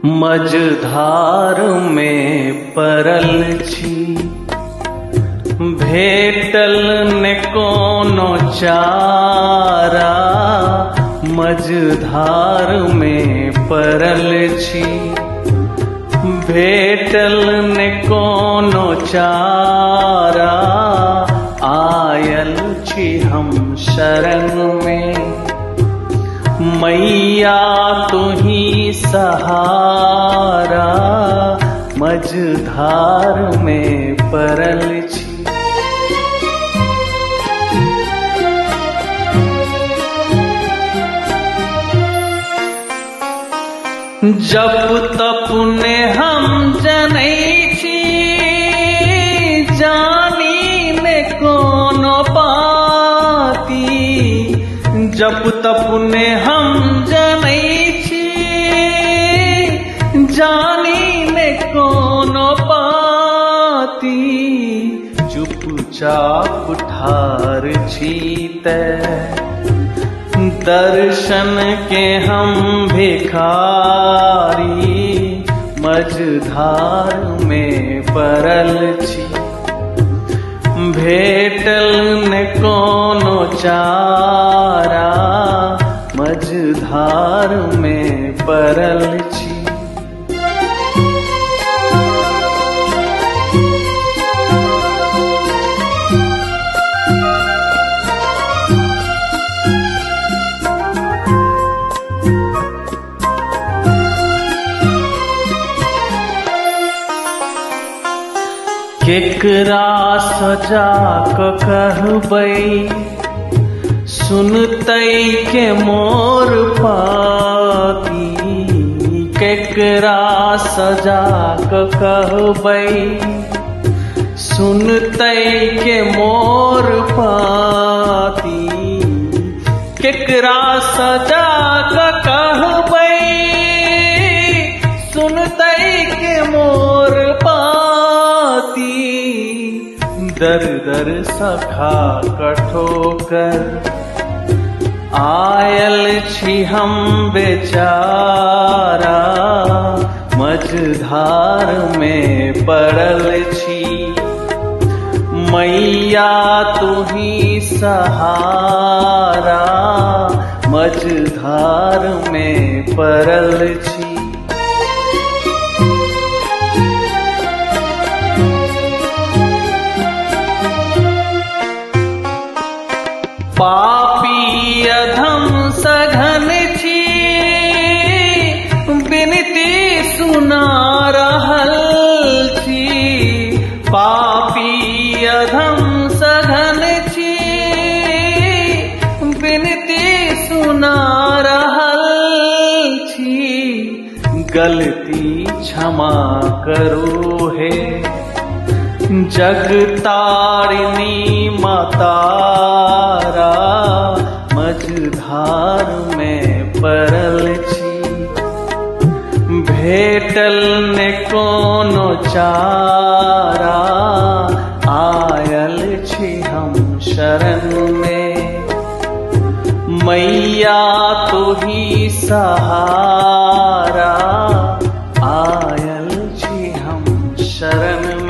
मझधार में परल छी, भेटल ने कोनो चारा। मझधार में परल छी, भेटल ने कोनो चारा। आयल छी हम शरण में, मैया तुही सहारा। मझधार में परल छी। जप तप ने हम जनै छी, जानी ने कोनो पाती। जप तप ने हम जनै छी, जानी ने कोनो पाती। चुपचाप ठार छी तै, दर्शन के हम भिखारी। मझधार में परल छी, भेटल ने कोनो चारा। मझधार में परल छी। केकरा सजा क कहबै, सुनतै के मोर पाती। केकरा सजा क कहबै, सुनतै के मोर पाती। केकरा सजा क कहबै, सुनतै के मोर पाती। दर दर सखा कठोकर, आयल छी हम बेचारा। मझधार में परल छी, मैया तुही सहारा। मझधार में परल छी। पापी अधम सघन छी, बिनती सुना रहल छी। पापी अधम सघन छी, बिनती सुना रहल छी। गलती क्षमा करो हे, जगतारिणी मातारा। मझधार में परल छी, भेटल ने कोनो चारा। आयल छी हम शरण में, मैया तुही सहारा। आयल छी हम शरण में।